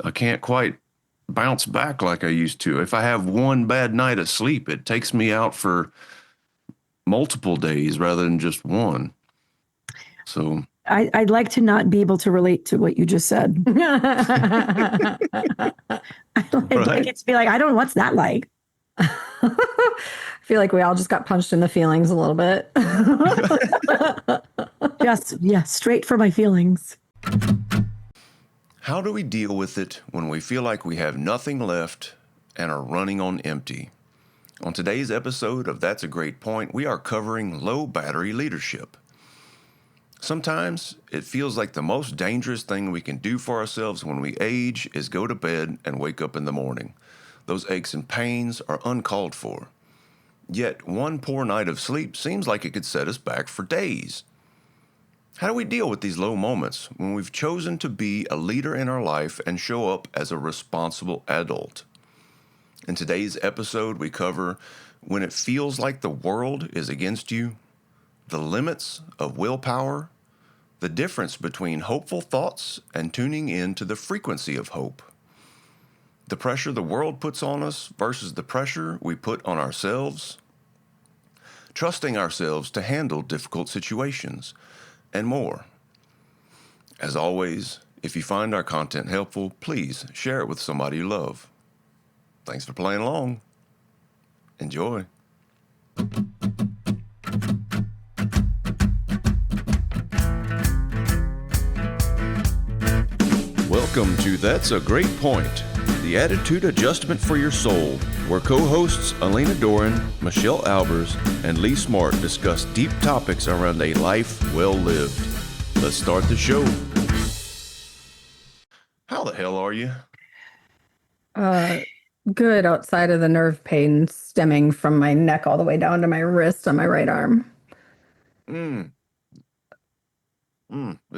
I can't quite bounce back like I used to. If I have one bad night of sleep, it takes me out for multiple days rather than just one. So I'd like to not be able to relate to what you just said. I'd like it to be like, I don't know what's that like. I feel like we all just got punched in the feelings a little bit. Yeah, straight for my feelings. how do we deal with it when we feel like we have nothing left and are running on empty? On today's episode of That's a Great Point, we are covering low battery leadership. Sometimes it feels like the most dangerous thing we can do for ourselves when we age is go to bed and wake up in the morning. Those aches and pains are uncalled for. Yet one poor night of sleep seems like it could set us back for days. How do we deal with these low moments when we've chosen to be a leader in our life and show up as a responsible adult? In today's episode, we cover when it feels like the world is against you, the limits of willpower, the difference between hopeful thoughts and tuning in to the frequency of hope, the pressure the world puts on us versus the pressure we put on ourselves, trusting ourselves to handle difficult situations, and more. As always, if you find our content helpful, please share it with somebody you love. Thanks for playing along. Enjoy. Welcome to That's a Great Point, the attitude adjustment for your soul, where co-hosts Elena Doran, Michelle Albers, and Lee Smart discuss deep topics around a life well lived. Let's start the show. How the hell are you? Good, outside of the nerve pain stemming from my neck all the way down to my wrist on my right arm. Did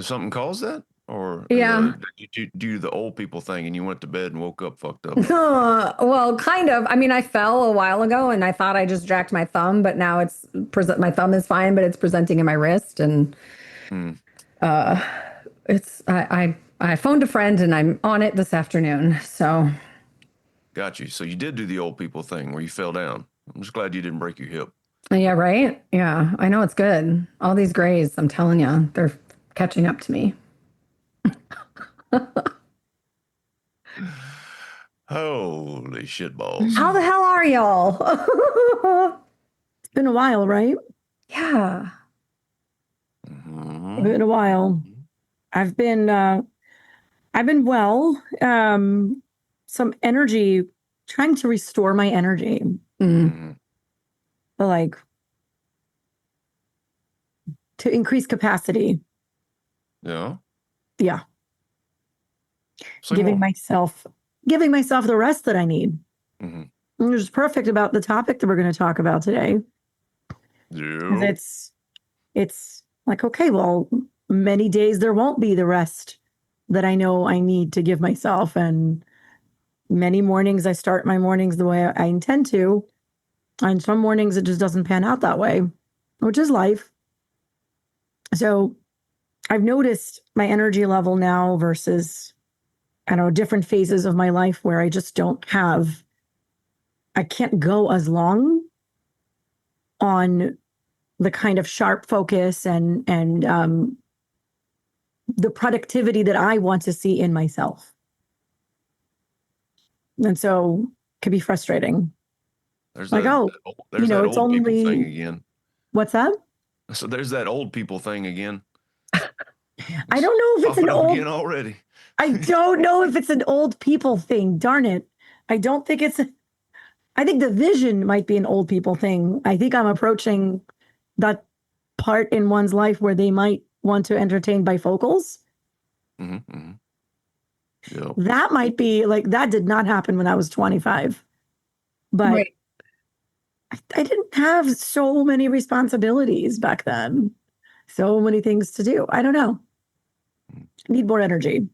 something cause that? Or Yeah. did you do the old people thing and you went to bed and woke up fucked up? Well, kind of. I mean, I fell a while ago and I thought I just jacked my thumb, but now it's my thumb is fine, but it's presenting in my wrist, and it's I phoned a friend and I'm on it this afternoon. So Got you. So you did do the old people thing where you fell down. I'm just glad you didn't break your hip. yeah, right? Yeah, I know it's good. All these grays, I'm telling you, they're catching up to me. Holy shitballs. How the hell are y'all? It's been a while, right? Yeah. Mm-hmm. Been a while. I've been well. Some energy, trying to restore my energy. Mm-hmm. But like to increase capacity. Yeah. Yeah. Say giving more. myself the rest that I need. Mm-hmm. Which is perfect about the topic that we're going to talk about today. Yeah. It's like, okay, well, many days there won't be the rest that I know I need to give myself. And many mornings I start my mornings the way I intend to. And some mornings it just doesn't pan out that way, which is life. So I've noticed my energy level now versus, I don't know, different phases of my life where I can't go as long on the kind of sharp focus and the productivity that I want to see in myself. And so it can be frustrating. There's Like, that, there's that it's old people thing only, again. what's that? So there's that old people thing again. I don't know if it's Popping up again already. I don't know if it's an old people thing. Darn it. I don't think I think the vision might be an old people thing. I think I'm approaching that part in one's life where they might want to entertain bifocals. Mm-hmm. Mm-hmm. Yep. That might be like, that did not happen when I was 25. But Right. I didn't have so many responsibilities back then. So many things to do. I don't know. I need more energy.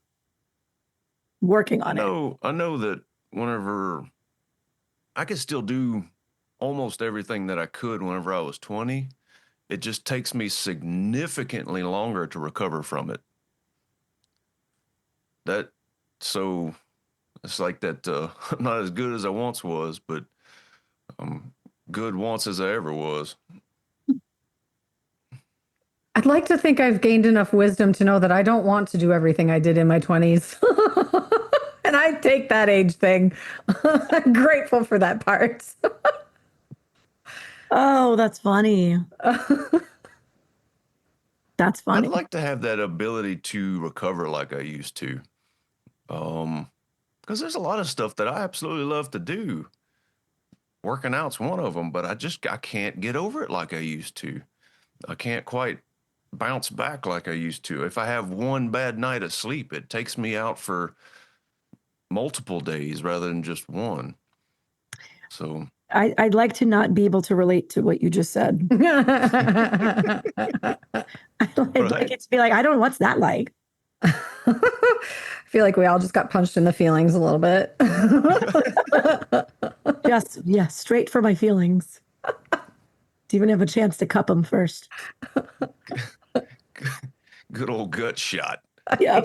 Working on it. I know that whenever I could still do almost everything that I could whenever I was 20, it just takes me significantly longer to recover from it. So It's like that. I'm not as good as I once was, but I'm good once as I ever was. I'd like to think I've gained enough wisdom to know that I don't want to do everything I did in my 20s. And I take that age thing. I'm grateful for that part. Oh, that's funny. That's I'd funny. like to have that ability to recover like I used to. Because there's a lot of stuff that I absolutely love to do. Working out's one of them, but I can't get over it like I used to. I can't quite bounce back like I used to. If I have one bad night of sleep, it takes me out for multiple days rather than just one. So I'd like to not be able to relate to what you just said. I'd like it to be like, I don't know what's that like. I feel like we all just got punched in the feelings a little bit. Just, yeah, straight for my feelings. To even have a chance to cup them first. good old gut shot. Yeah.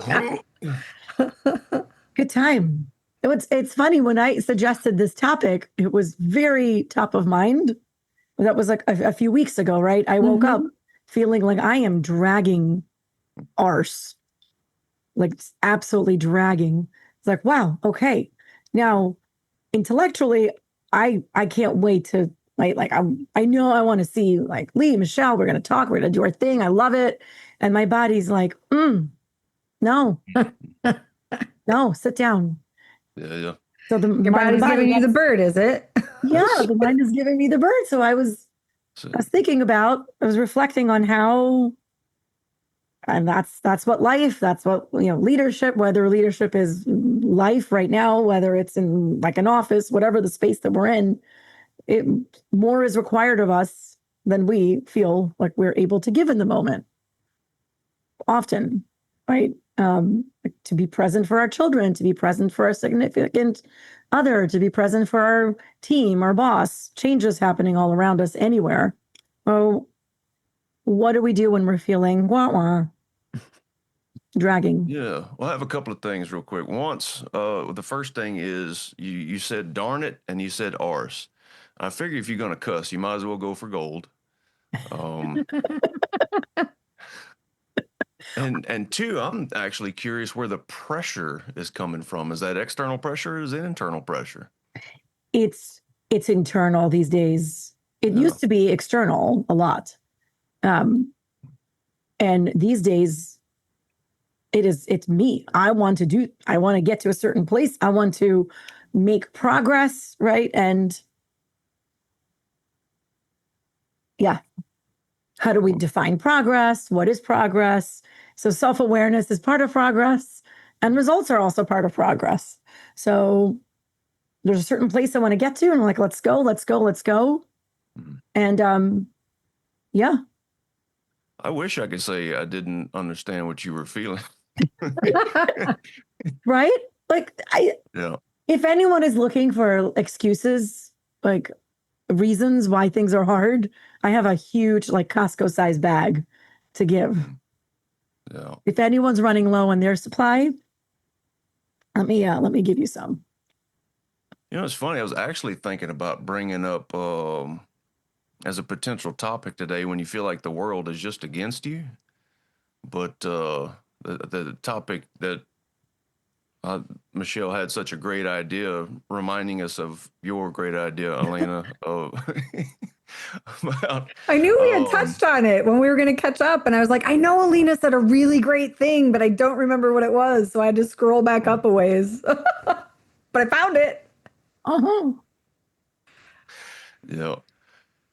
Good time. It's funny when I suggested this topic, it was very top of mind. That was like a few weeks ago, right? I woke up feeling like I am dragging arse, like it's absolutely dragging. It's like, wow, okay. Now, intellectually, I can't wait to I know I want to see like Lee, Michelle, we're gonna talk, we're gonna do our thing. I love it. And my body's like, no, no, sit down. Yeah. So Your body's giving you the bird, is it? Yeah, the mind is giving me the bird. So I was thinking about, I was reflecting on how, and that's what life, that's what, leadership, whether leadership is life right now, whether it's in like an office, whatever the space that we're in, it more is required of us than we feel like we're able to give in the moment. Often, right? To be present for our children, to be present for our significant other, to be present for our team, our boss, changes happening all around us anywhere. Oh, what do we do when we're feeling wah-wah, dragging? Yeah. Well, I have a couple of things real quick. Once, the first thing is you said darn it and you said arse. I figure if you're going to cuss, you might as well go for gold. And two, I'm actually curious where the pressure is coming from. Is that external pressure or is it internal pressure? It's internal these days. It used to be external a lot. And these days it's me. I want to get to a certain place. I want to make progress, right? And yeah. How do we define progress? What is progress? So self-awareness is part of progress, and results are also part of progress. So there's a certain place I want to get to, and I'm like, let's go, let's go, let's go. And yeah. I wish I could say I didn't understand what you were feeling. Right? Like if anyone is looking for excuses, like reasons why things are hard, I have a huge like Costco size bag to give. Yeah. If anyone's running low on their supply, let me give you some. It's funny. I was actually thinking about bringing up as a potential topic today when you feel like the world is just against you. But the topic that Michelle had such a great idea, reminding us of your great idea, Elena. I knew we had touched on it when we were going to catch up, and I was like, I know Alina said a really great thing, but I don't remember what it was, so I had to scroll back up a ways. But I found it. Yeah.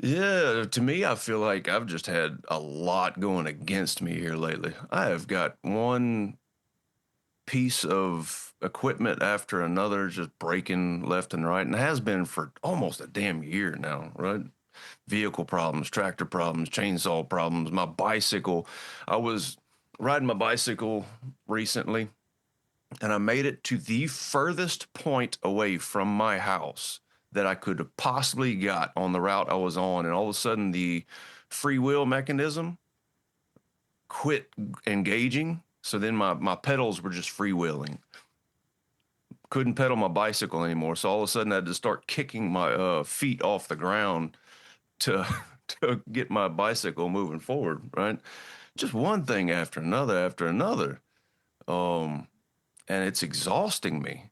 Yeah, to me, I feel like I've just had a lot going against me here lately. I have got one piece of equipment after another just breaking left and right, and it has been for almost a damn year now, right? Vehicle problems, tractor problems, chainsaw problems, my bicycle. I was riding my bicycle recently, and I made it to the furthest point away from my house that I could have possibly got on the route I was on. And all of a sudden, the free wheel mechanism quit engaging. So then my pedals were just freewheeling. couldn't pedal my bicycle anymore. So all of a sudden I had to start kicking my feet off the ground to to get my bicycle moving forward, right? Just one thing after another after another. And it's exhausting me.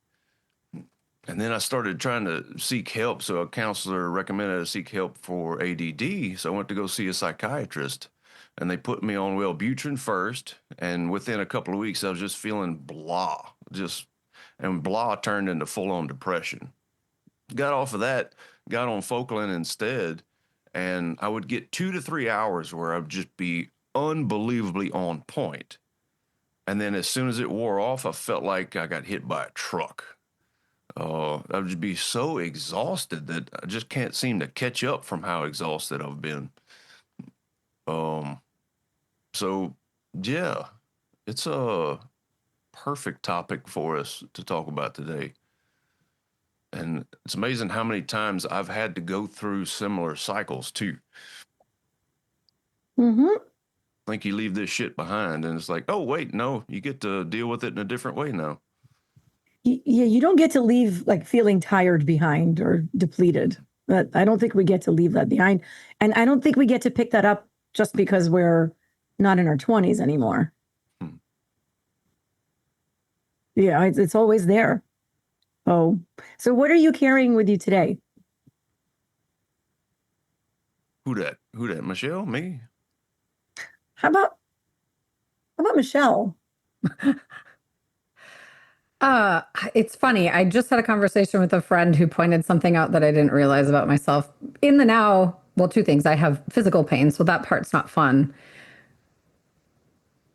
And then I started trying to seek help. So a counselor recommended I seek help for ADD. So I went to go see a psychiatrist, and they put me on Wellbutrin first. And within a couple of weeks, I was just feeling blah, and blah turned into full on depression. Got off of that, got on Focalin instead. And I would get 2 to 3 hours where I'd just be unbelievably on point. And then as soon as it wore off, I felt like I got hit by a truck. I would just be so exhausted that I just can't seem to catch up from how exhausted I've been. So yeah, it's a perfect topic for us to talk about today. And it's amazing how many times I've had to go through similar cycles too. Mm-hmm. I think you leave this shit behind and it's like, oh wait, no, you get to deal with it in a different way now. Yeah, you don't get to leave like feeling tired behind or depleted. But I don't think we get to leave that behind. And I don't think we get to pick that up just because we're not in our 20s anymore. Yeah, it's always there. Oh, so what are you carrying with you today? Who that? Michelle? Me? How about Michelle? It's funny. I just had a conversation with a friend who pointed something out that I didn't realize about myself. In the now, well, two things. I have physical pain, so that part's not fun.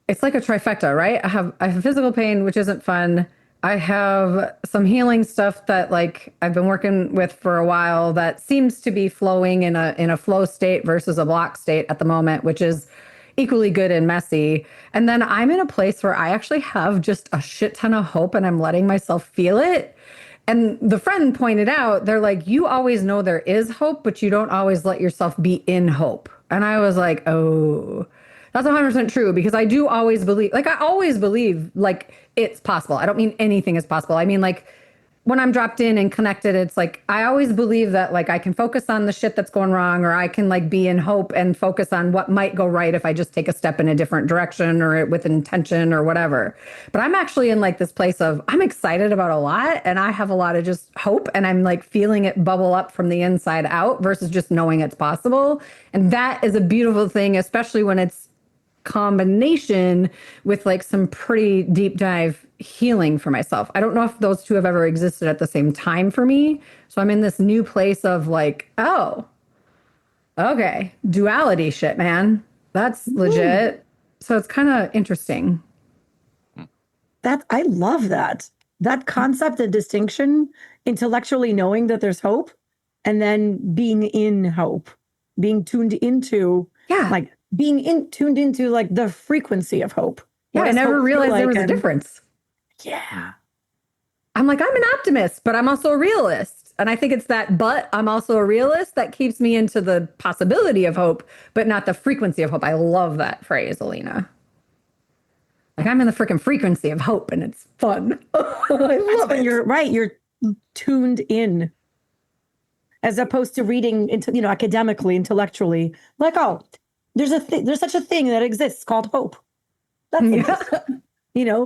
It's like a trifecta, right? I have physical pain, which isn't fun. I have some healing stuff that like I've been working with for a while that seems to be flowing in a flow state versus a block state at the moment, which is equally good and messy. And then I'm in a place where I actually have just a shit ton of hope and I'm letting myself feel it. And the friend pointed out, they're like, you always know there is hope, but you don't always let yourself be in hope. And I was like, oh, that's 100% true because I do always believe, like, I always believe like it's possible. I don't mean anything is possible. I mean, like, when I'm dropped in and connected, it's like I always believe that like I can focus on the shit that's going wrong, or I can like be in hope and focus on what might go right if I just take a step in a different direction or with intention or whatever. But I'm actually in like this place of I'm excited about a lot and I have a lot of just hope and I'm like feeling it bubble up from the inside out versus just knowing it's possible. And that is a beautiful thing, especially when it's combination with like some pretty deep dive healing for myself. I don't know if those two have ever existed at the same time for me. So I'm in this new place of like, oh, okay, duality shit, man. That's legit. So it's kind of interesting. I love that. That concept and distinction, intellectually knowing that there's hope and then being in hope, being tuned into like tuned into like the frequency of hope. Yeah, I never realized there was a difference. Yeah. I'm like, I'm an optimist, but I'm also a realist. And I think it's that, but I'm also a realist that keeps me into the possibility of hope, but not the frequency of hope. I love that phrase, Alina. Like I'm in the freaking frequency of hope and it's fun. I love it. You're right. You're tuned in as opposed to reading into, academically, intellectually, like, oh, there's such a thing that exists called hope. That's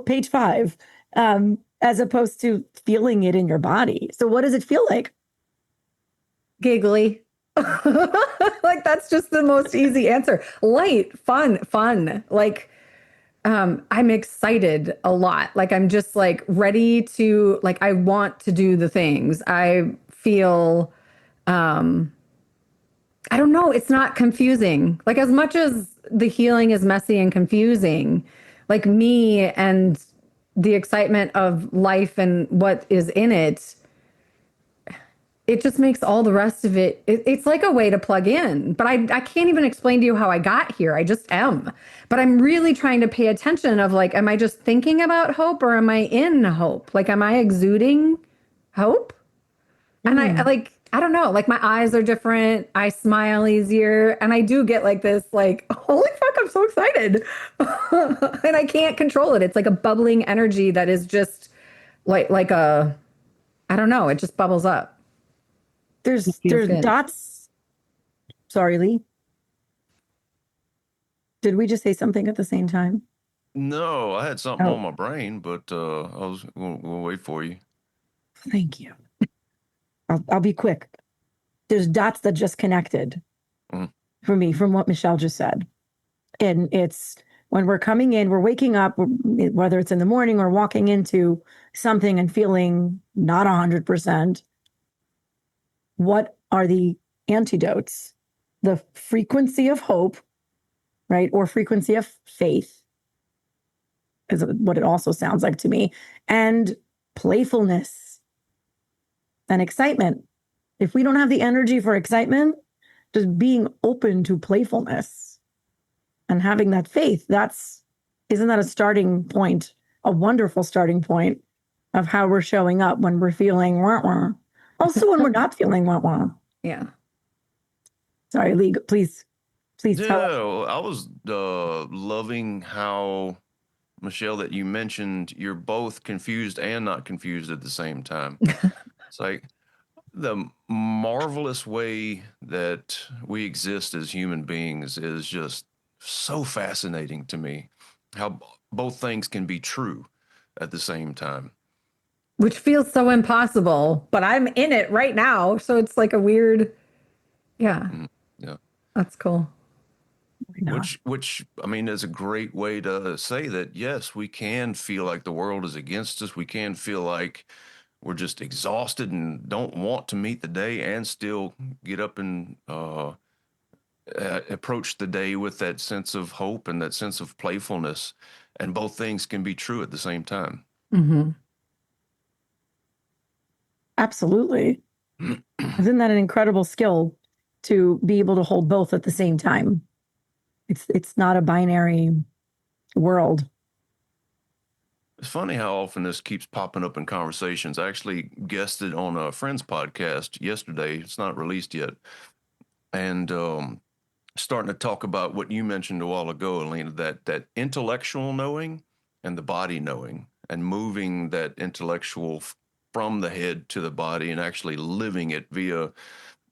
page 5, as opposed to feeling it in your body. So what does it feel like? Giggly. Like that's just the most easy answer. Light, fun. Like, I'm excited a lot. Like I'm just like ready to, like, I want to do the things. I feel, I don't know. It's not confusing. Like as much as the healing is messy and confusing, like me and the excitement of life and what is in it, it just makes all the rest of it, it's like a way to plug in. But I can't even explain to you how I got here. I just am. But I'm really trying to pay attention of like, am I just thinking about hope or am I in hope? Like, am I exuding hope? And I don't know, like my eyes are different. I smile easier. And I do get like this, like, holy fuck, I'm so excited. And I can't control it. It's like a bubbling energy that is just like a I don't know. It just bubbles up. There's feels good. dots. Sorry, Lee. Did we just say something at the same time? No, I had something on Oh, my brain, but I was gonna wait for you. thank you. I'll be quick. There's dots that just connected Mhm. for me from what Michelle just said. And it's when we're coming in, we're waking up, whether it's in the morning or walking into something and feeling not 100%. What are the antidotes? The frequency of hope, right? Or frequency of faith is what it also sounds like to me. And playfulness and excitement. If we don't have the energy for excitement, just being open to playfulness and having that faith, isn't that a starting point, a wonderful starting point of how we're showing up when we're feeling wah wah. Also when we're not feeling wah wah. Yeah. Sorry, Lee, please tell us. Yeah, I was loving how, Michelle, that you mentioned you're both confused and not confused at the same time. It's like the marvelous way that we exist as human beings is just so fascinating to me. How both things can be true at the same time. Which feels so impossible, but I'm in it right now. So it's like a weird, yeah, Mhm. Yeah. that's cool. Which I mean is a great way to say that yes, we can feel like the world is against us. We can feel like we're just exhausted and don't want to meet the day, and still get up and approach the day with that sense of hope and that sense of playfulness. And both things can be true at the same time. Mm-hmm. Absolutely. Isn't that an incredible skill to be able to hold both at the same time? It's not a binary world. It's funny how often this keeps popping up in conversations. I actually guested on a friend's podcast yesterday. It's not released yet. And starting to talk about what you mentioned a while ago, Alina, that intellectual knowing and the body knowing, and moving that intellectual from the head to the body and actually living it via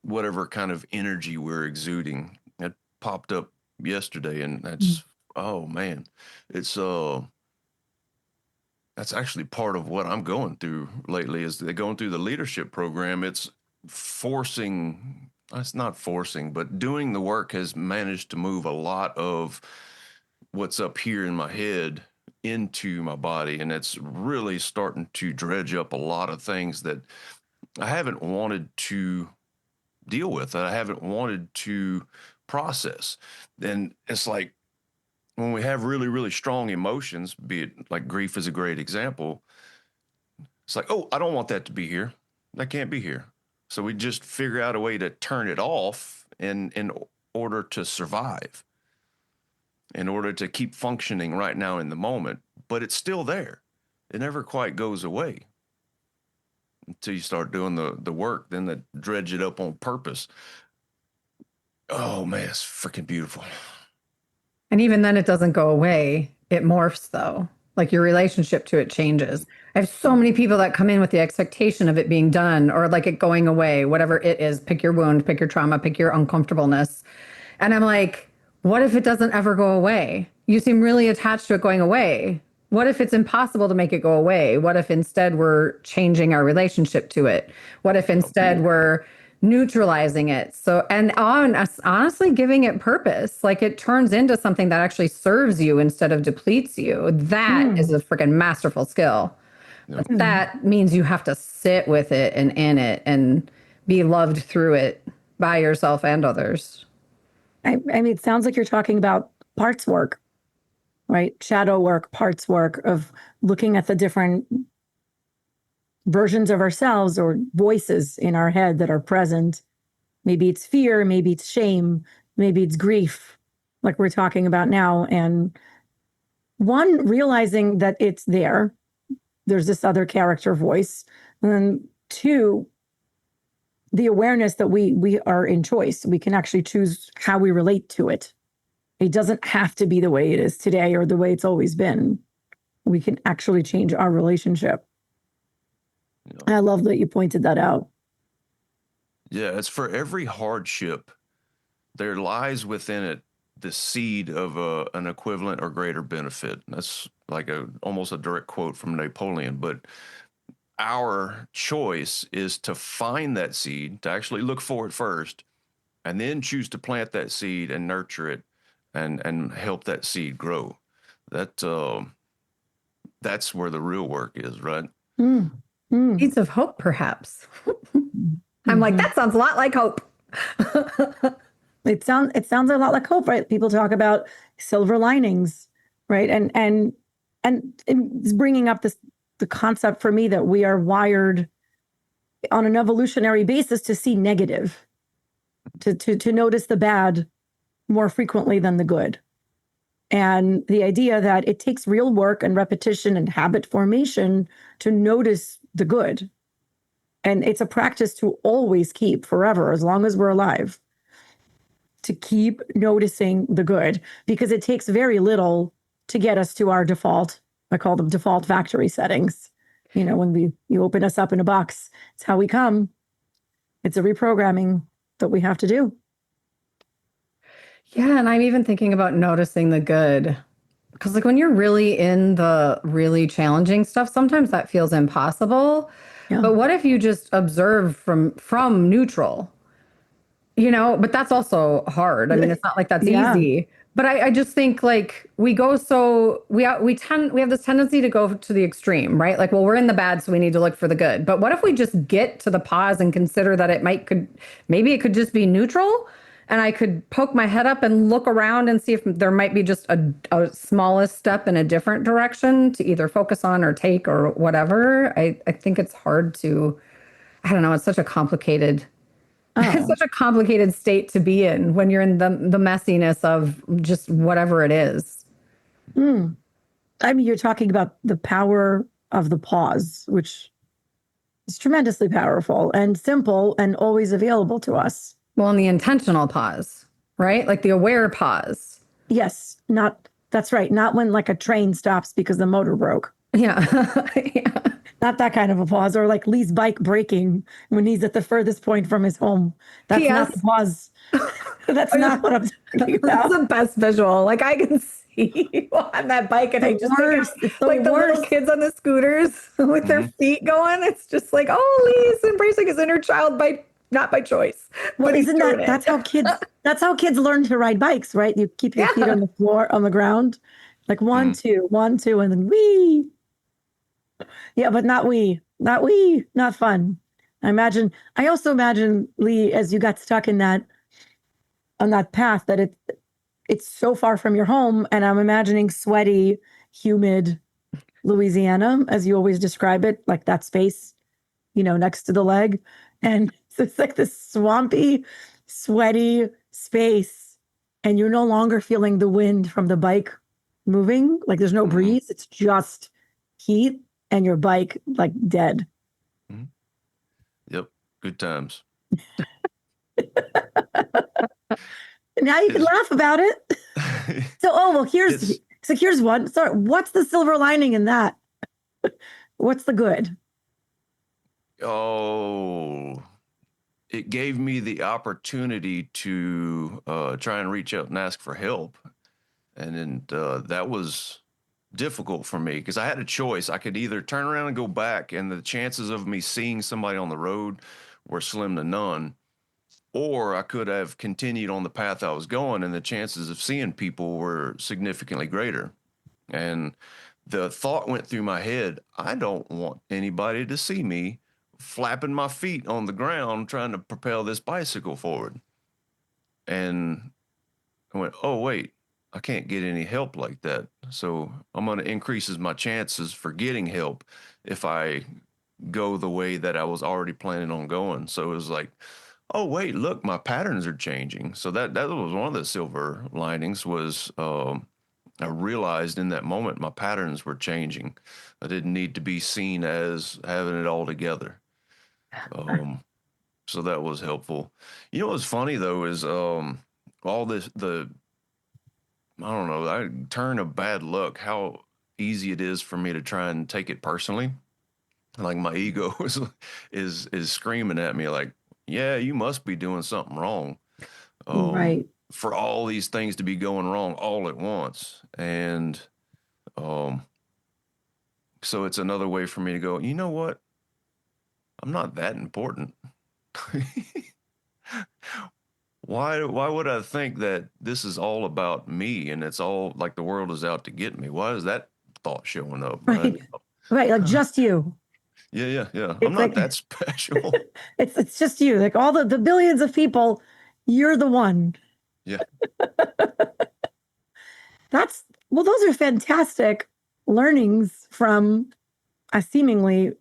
whatever kind of energy we're exuding. It popped up yesterday, and that's oh man, it's that's actually part of what I'm going through lately. Is they're going through the leadership program. It's forcing. It's not forcing, but doing the work has managed to move a lot of what's up here in my head into my body, and it's really starting to dredge up a lot of things that I haven't wanted to deal with, that I haven't wanted to process. And it's like when we have really, really strong emotions, be it like grief is a great example, it's like, oh, I don't want that to be here. That can't be here. So we just figure out a way to turn it off in order to survive, in order to keep functioning right now in the moment. But it's still there. It never quite goes away until you start doing the work, then that dredge it up on purpose. Oh man, it's freaking beautiful. And even then, it doesn't go away. It morphs, though. Like your relationship to it changes. I have so many people that come in with the expectation of it being done or like it going away, whatever it is. Pick your wound, pick your trauma, pick your uncomfortableness. And I'm like, what if it doesn't ever go away? You seem really attached to it going away. What if it's impossible to make it go away? What if instead we're changing our relationship to it? What if instead we're neutralizing it? So, and honestly, giving it purpose, like it turns into something that actually serves you instead of depletes you. That is a freaking masterful skill. But that means you have to sit with it and in it and be loved through it by yourself and others. I mean, it sounds like you're talking about parts work, right? Shadow work, parts work of looking at the different versions of ourselves or voices in our head that are present. Maybe it's fear, maybe it's shame, maybe it's grief, like we're talking about now. And one, realizing that it's there, there's this other character voice. And then two, the awareness that we are in choice. We can actually choose how we relate to it. It doesn't have to be the way it is today or the way it's always been. We can actually change our relationship. You know? I love that you pointed that out. Yeah, it's for every hardship, there lies within it the seed of an equivalent or greater benefit. That's like almost a direct quote from Napoleon, but our choice is to find that seed, to actually look for it first, and then choose to plant that seed and nurture it and help that seed grow. That that's where the real work is, right? Mm, mm, Seeds of hope, perhaps. I'm like, mhm. that sounds a lot like hope. It sounds a lot like hope, right? People talk about silver linings, right? And it's bringing up the concept for me that we are wired on an evolutionary basis to see negative, to notice the bad more frequently than the good. And the idea that it takes real work and repetition and habit formation to notice the good. And it's a practice to always keep forever, as long as we're alive, to keep noticing the good, because it takes very little to get us to our default. I call them default factory settings. When you open us up in a box, it's how we come. It's a reprogramming that we have to do. Yeah, and I'm even thinking about noticing the good. Because like when you're really in the really challenging stuff, sometimes that feels impossible. Yeah. But what if you just observe from neutral? But that's also hard. I mean, it's not like that's Yeah. easy. But I just think like we go so we have this tendency to go to the extreme, right? Like, well, we're in the bad, so we need to look for the good. But what if we just get to the pause and consider that maybe it could just be neutral, and I could poke my head up and look around and see if there might be just a smallest step in a different direction to either focus on or take or whatever. I think it's hard to, I don't know, it's such a complicated it's Oh. such a complicated state to be in when you're in the messiness of just whatever it is. Mm. I mean, you're talking about the power of the pause, which is tremendously powerful and simple and always available to us. Well, in the intentional pause, right? Like the aware pause. Yes, that's right. Not when like a train stops because the motor broke. Yeah. Yeah. Not that kind of a pause, or like Lee's bike breaking when he's at the furthest point from his home. That's not the P.S. pause. That's not what I'm talking That's about. the best visual. Like I can see you on that bike, and The I just think of worst. It's the like the little worst. kids on the scooters with their Mm-hmm. feet going. It's just like, oh, Lee's embracing his inner child not by choice, Well, but he's isn't doing that it. that's how kids learn to ride bikes, right? You keep your feet Yeah. on the floor, on the ground, like one, Mm-hmm. two, one, two, and then wee. Yeah, but not we, not fun. I also imagine, Lee, as you got stuck on that path, that it's so far from your home. And I'm imagining sweaty, humid Louisiana, as you always describe it, like that space, next to the leg. And it's like this swampy, sweaty space. And you're no longer feeling the wind from the bike moving. Like there's no Mm-hmm. breeze. It's just heat and your bike like dead. Mm-hmm. Yep. Good times. Now you can It's, laugh about it. So, it's here's one. Sorry, what's the silver lining in that? What's the good? oh, it gave me the opportunity to try and reach out and ask for help, and then that was difficult for me because I had a choice. I could either turn around and go back, and the chances of me seeing somebody on the road were slim to none, or I could have continued on the path I was going, and the chances of seeing people were significantly greater. And the thought went through my head, I don't want anybody to see me flapping my feet on the ground trying to propel this bicycle forward. And I went, oh, wait, I can't get any help like that. So I'm going to increases my chances for getting help if I go the way that I was already planning on going. So it was like, oh, wait, look, my patterns are changing. So that was one of the silver linings was I realized in that moment my patterns were changing. I didn't need to be seen as having it all together. Um, so that was helpful. You know what's funny though is all this the I don't know, I turn of bad luck, how easy it is for me to try and take it personally. Like my ego is screaming at me like, yeah, you must be doing something wrong. Right. For all these things to be going wrong all at once. And um, so it's another way for me to go, you know what? I'm not that important. Why would I think that this is all about me and it's all like the world is out to get me? Why is that thought showing up? Right. Right. Like just you. Yeah. I'm It's not like that special. it's just you. Like all the billions of people, you're the one. Yeah. Well, those are fantastic learnings from a seemingly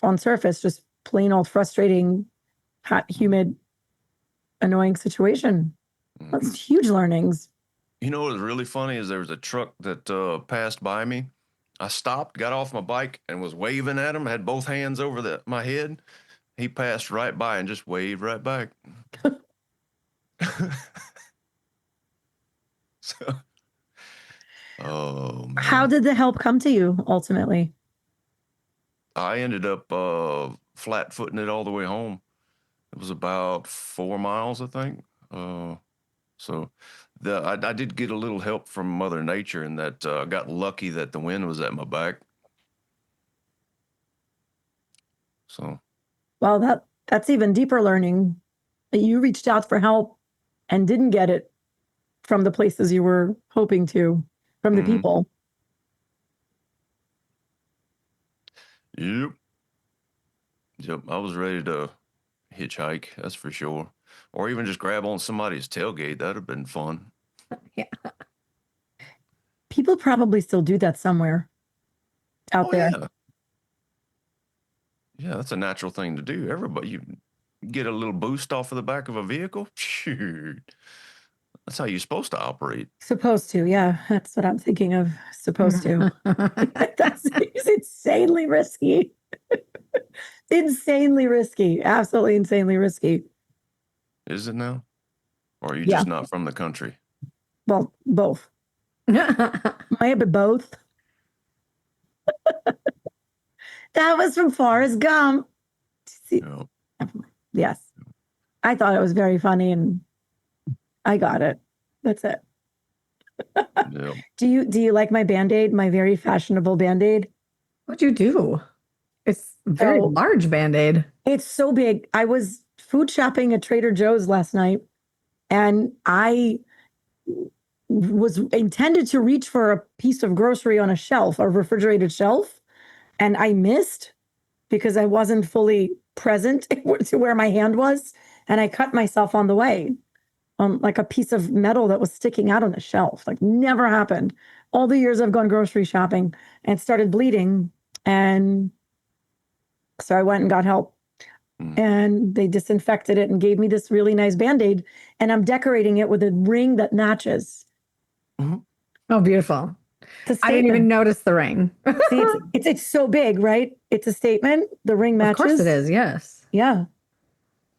on surface, just plain old frustrating, hot, humid, annoying situation. That's huge learnings. You know what was really funny is there was a truck that passed by me. I stopped, got off my bike, and was waving at him. I had both hands over my head. He passed right by and just waved right back. So, oh man. How did the help come to you ultimately? I ended up flat footing it all the way home. It was about 4 miles, I think. So I did get a little help from Mother Nature in that I got lucky that the wind was at my back. So, Well, that's even deeper learning. You reached out for help and didn't get it from the places you were hoping to, from the people. Yep. I was ready to hitchhike, that's for sure. Or even just grab on somebody's tailgate. That'd have been fun. Yeah. People probably still do that somewhere out there. Yeah. Yeah, that's a natural thing to do. Everybody, you get a little boost off of the back of a vehicle. Shoot. That's how you're supposed to operate. Supposed to, yeah. That's what I'm thinking of. Supposed to. That's insanely risky. Insanely risky. Absolutely insanely risky. Is it now? Or are you Yeah. just not from the country? Well, both. Might have been both. That was from Forrest Gump. No. Yes. I thought it was very funny and I got it. That's it. Yeah. Do you like my Band-Aid, my very fashionable Band-Aid? What'd you do? It's a very large Band-Aid. It's so big. I was food shopping at Trader Joe's last night and I was intended to reach for a piece of grocery on a shelf, a refrigerated shelf, and I missed because I wasn't fully present to where my hand was, and I cut myself on the way on like a piece of metal that was sticking out on the shelf. Like never happened. All the years I've gone grocery shopping and started bleeding, and so I went and got help. And they disinfected it and gave me this really nice Band-Aid, and I'm decorating it with a ring that matches. Mm-hmm. Oh, beautiful. I didn't even notice the ring. See, it's so big, right? It's a statement. The ring matches. Of course it is, yes. Yeah.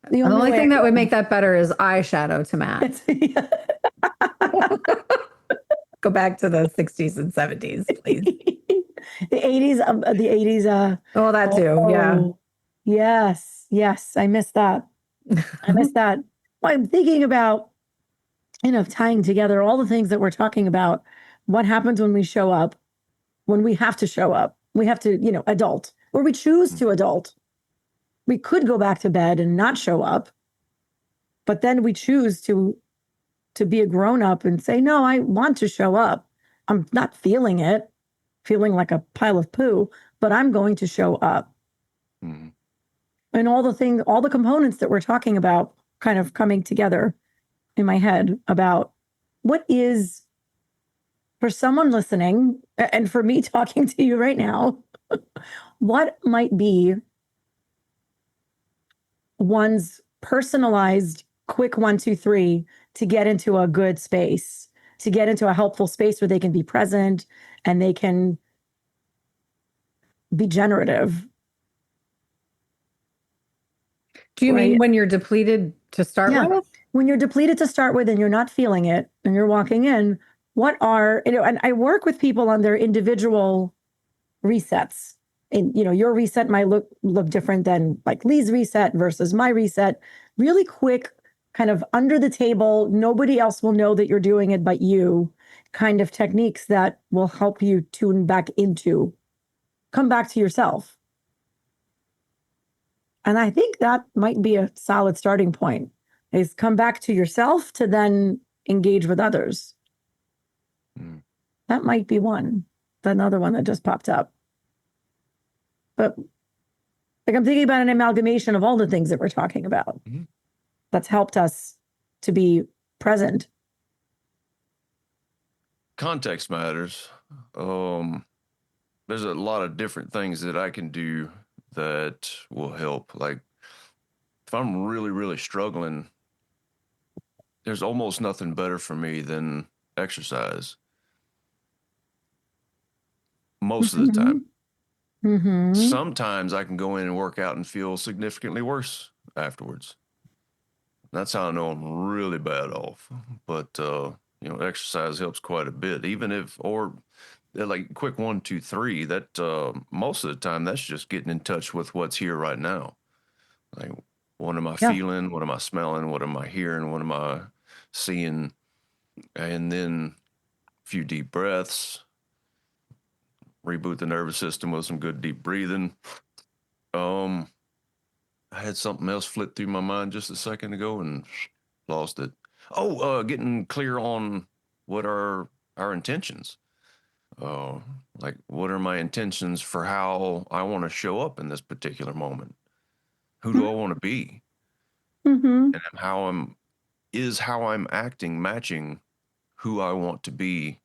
The only thing that would make that better is eyeshadow to match. Go back to the 60s and 70s, please. The 80s, the 80s. Oh, that too, yeah. Yes, I missed that. I missed that. Well, I'm thinking about, tying together all the things that we're talking about. What happens when we show up, when we have to show up? We have to, adult, or we choose to adult. We could go back to bed and not show up, but then we choose to be a grown up and say, no, I want to show up. I'm not feeling like a pile of poo, but I'm going to show up. Mm-hmm. And all the components that we're talking about kind of coming together in my head about what is, for someone listening, and for me talking to you right now, what might be one's personalized quick 1, 2, 3 to get into a good space, to get into a helpful space where they can be present and they can be generative. Do you mean when you're depleted to start with? When you're depleted to start with and you're not feeling it and you're walking in, what are, and I work with people on their individual resets. and your reset might look different than like Lee's reset versus my reset. Really quick, kind of under the table, nobody else will know that you're doing it but you, kind of techniques that will help you tune back into, come back to yourself. And I think that might be a solid starting point, is come back to yourself to then engage with others. That might be one. Another one that just popped up. But like, I'm thinking about an amalgamation of all the things that we're talking about that's helped us to be present. Context matters. There's a lot of different things that I can do that will help. Like, if I'm really, really struggling, there's almost nothing better for me than exercise. Most of the time. Sometimes I can go in and work out and feel significantly worse afterwards. That's how I know I'm really bad off. But, exercise helps quite a bit. Even if, or like quick 1, 2, 3, that most of the time that's just getting in touch with what's here right now. Like, what am I feeling? What am I smelling? What am I hearing? What am I seeing? And then a few deep breaths, reboot the nervous system with some good deep breathing. I had something else flit through my mind just a second ago and lost it. Getting clear on what are our intentions. Like, what are my intentions for how I want to show up in this particular moment? Who do I want to be? And how I'm acting matching who I want to be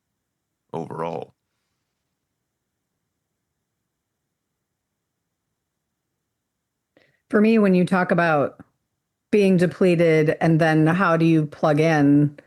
overall? For me, when you talk about being depleted and then how do you plug in,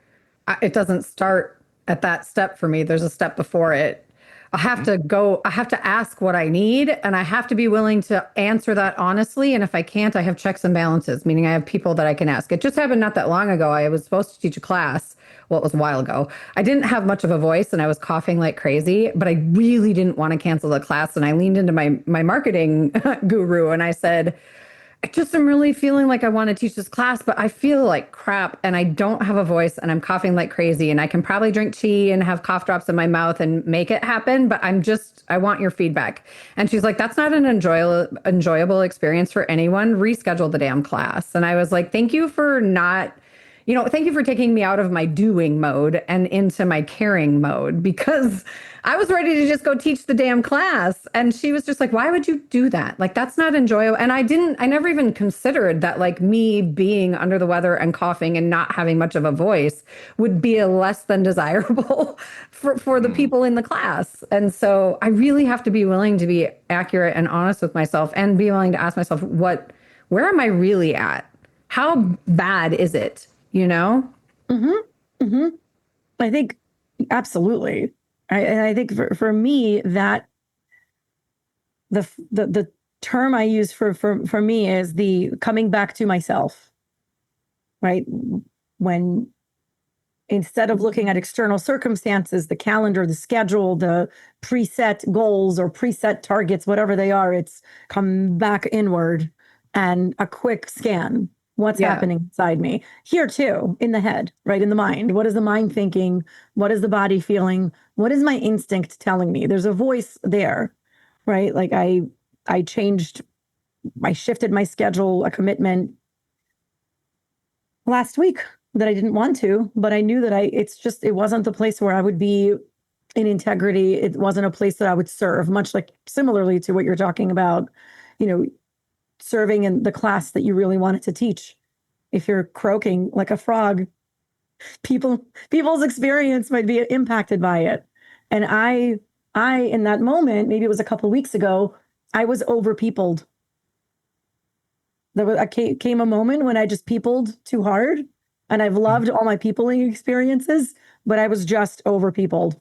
it doesn't start at that step for me. There's a step before it. I have to ask what I need, and I have to be willing to answer that honestly. And if I can't, I have checks and balances, meaning I have people that I can ask. It just happened not that long ago. I was supposed to teach a class. Well, it was a while ago. I didn't have much of a voice and I was coughing like crazy, but I really didn't want to cancel the class. And I leaned into my marketing guru and I said, I just am really feeling like I want to teach this class, but I feel like crap and I don't have a voice and I'm coughing like crazy and I can probably drink tea and have cough drops in my mouth and make it happen, but I want your feedback. And she's like, that's not an enjoyable experience for anyone. Reschedule the damn class. And I was like, thank you for thank you for taking me out of my doing mode and into my caring mode, because I was ready to just go teach the damn class. And she was just like, why would you do that? Like, that's not enjoyable. And I never even considered that, like, me being under the weather and coughing and not having much of a voice would be a less than desirable for the people in the class. And so I really have to be willing to be accurate and honest with myself and be willing to ask myself, where am I really at? How bad is it? I think absolutely. I think for me, that the term I use for me is the coming back to myself, right? When instead of looking at external circumstances, the calendar, the schedule, the preset goals or preset targets, whatever they are, it's come back inward and a quick scan. What's happening inside me here too, in the head, right? In the mind. What is the mind thinking? What is the body feeling? What is my instinct telling me? There's a voice there, right? Like I shifted my schedule, a commitment last week that I didn't want to, but I knew that it wasn't the place where I would be in integrity. It wasn't a place that I would serve, much like similarly to what you're talking about, serving in the class that you really wanted to teach. If you're croaking like a frog, people's experience might be impacted by it. And I in that moment, maybe it was a couple of weeks ago, I was overpeopled. Came a moment when I just peopled too hard, and I've loved all my peopling experiences, but I was just overpeopled.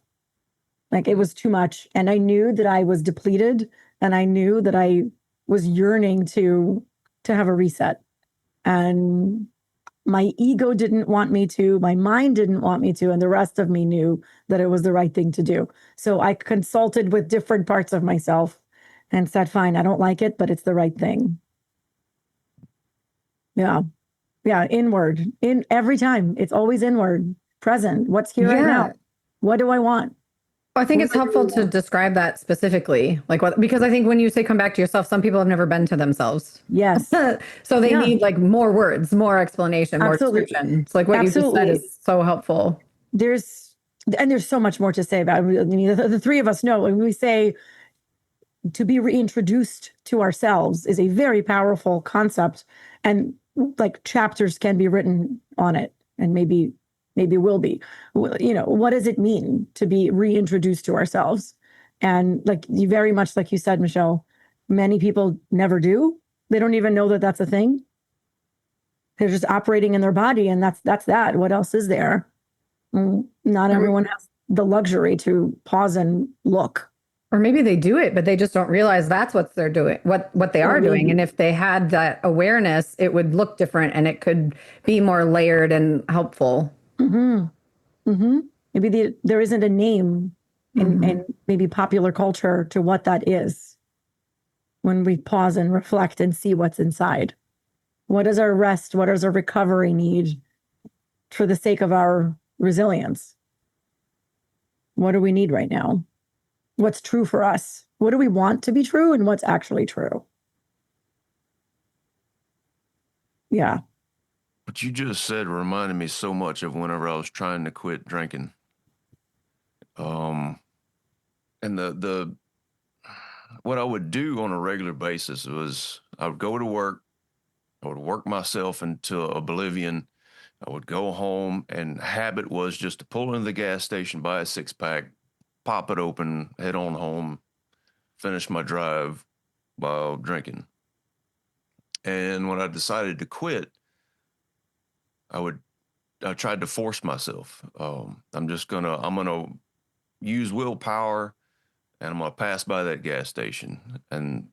Like, it was too much, and I knew that I was depleted, and I knew that I was yearning to have a reset. And my ego didn't want me to, my mind didn't want me to, and the rest of me knew that it was the right thing to do. So I consulted with different parts of myself and said, fine, I don't like it, but it's the right thing. Yeah. Yeah. Inward. In every time. It's always inward. Present. What's here right now? What do I want? I think it's helpful to describe that specifically, like what, because I think when you say come back to yourself, some people have never been to themselves. Yes. So they need like more words, more explanation, more description. It's like what you just said is so helpful. There's so much more to say about it. I mean, the three of us know when we say to be reintroduced to ourselves is a very powerful concept, and like chapters can be written on it, and maybe will be. What does it mean to be reintroduced to ourselves? And like you, very much like you said, Michelle, many people never do. They don't even know that that's a thing. They're just operating in their body, and that's that. What else is there? Not everyone has the luxury to pause and look. Or maybe they do it, but they just don't realize that's what they're doing, what they are doing. And if they had that awareness, it would look different and it could be more layered and helpful. Maybe there isn't a name in maybe popular culture to what that is. When we pause and reflect and see what's inside. What does our rest, what does our recovery need for the sake of our resilience? What do we need right now? What's true for us? What do we want to be true, and what's actually true? Yeah. What you just said reminded me so much of whenever I was trying to quit drinking. And the what I would do on a regular basis was I would go to work, I would work myself into oblivion. I would go home, and habit was just to pull into the gas station, buy a 6-pack, pop it open, head on home, finish my drive while drinking. And when I decided to quit, I tried to force myself. I'm gonna use willpower, and I'm gonna pass by that gas station. And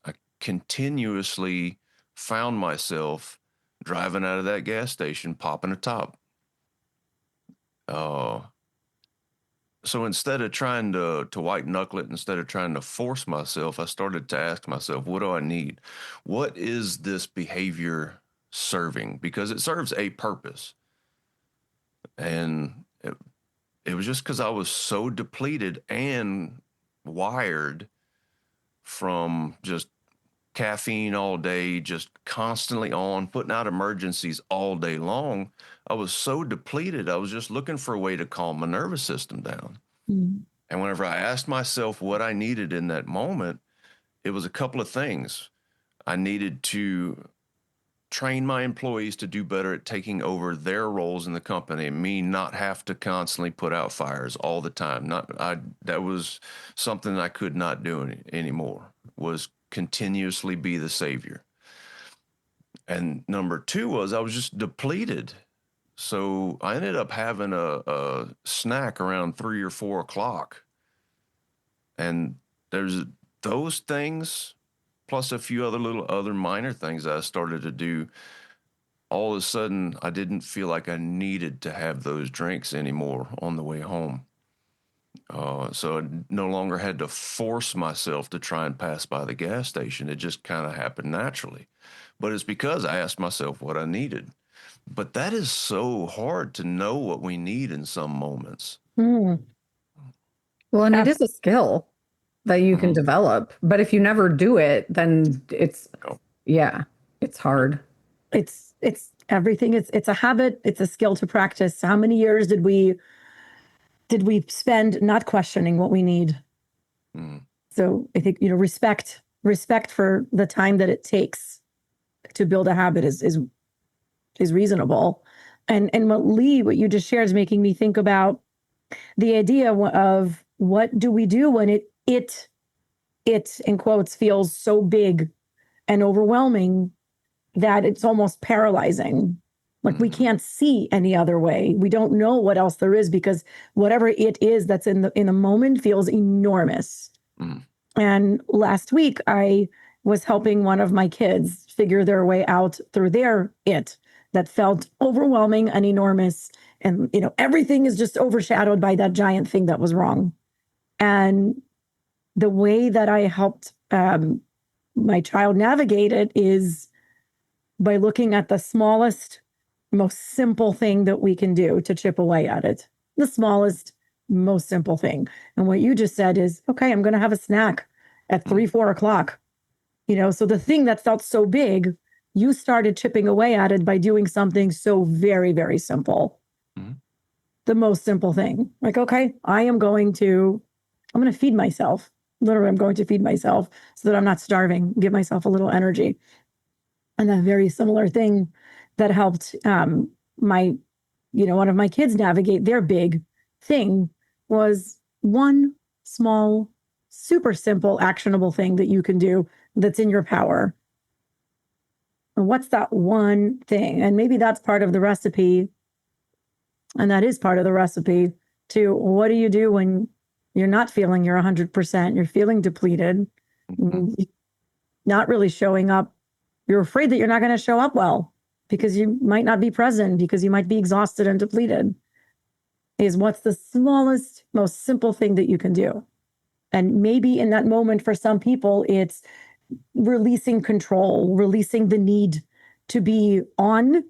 I continuously found myself driving out of that gas station, popping a top. So instead of trying to white knuckle it, instead of trying to force myself, I started to ask myself, what do I need? What is this behavior serving? Because it serves a purpose. And it was just because I was so depleted and wired from just caffeine all day, just constantly on, putting out emergencies all day long. I was so depleted. I was just looking for a way to calm my nervous system down. And whenever I asked myself what I needed in that moment, it was a couple of things. I needed to train my employees to do better at taking over their roles in the company, and me not have to constantly put out fires all the time. That was something I could not do anymore, was continuously be the savior. And number two was I was just depleted. So I ended up having a snack around 3 or 4 o'clock. And there's those things, plus a few other minor things that I started to do. All of a sudden, I didn't feel like I needed to have those drinks anymore on the way home. So I no longer had to force myself to try and pass by the gas station. It just kind of happened naturally. But it's because I asked myself what I needed. But that is so hard to know what we need in some moments. Well, and it is a skill that you can develop. But if you never do it, then it's hard. It's everything. It's a habit. It's a skill to practice. How many years did we spend not questioning what we need? So I think, respect for the time that it takes to build a habit is reasonable. And what you just shared is making me think about the idea of what do we do when it in quotes feels so big and overwhelming that it's almost paralyzing. Like we can't see any other way. We don't know what else there is, because whatever it is that's in the moment feels enormous. And last week I was helping one of my kids figure their way out through their it that felt overwhelming and enormous. And, everything is just overshadowed by that giant thing that was wrong. And the way that I helped my child navigate it is by looking at the smallest, most simple thing that we can do to chip away at it. The smallest, most simple thing. And what you just said is, okay, I'm going to have a snack at 3, 4 o'clock. So the thing that felt so big, you started chipping away at it by doing something so very, very simple. Mm-hmm. The most simple thing. Like, okay, I'm going to feed myself. Literally, I'm going to feed myself so that I'm not starving, give myself a little energy. And a very similar thing that helped one of my kids navigate their big thing was one small, super simple, actionable thing that you can do that's in your power. And what's that one thing? And maybe that's part of the recipe. And that is part of the recipe to what do you do when you're not feeling you're 100%, you're feeling depleted, not really showing up. You're afraid that you're not going to show up well because you might not be present, because you might be exhausted and depleted. Is what's the smallest, most simple thing that you can do? And maybe in that moment for some people, it's releasing control, releasing the need to be on,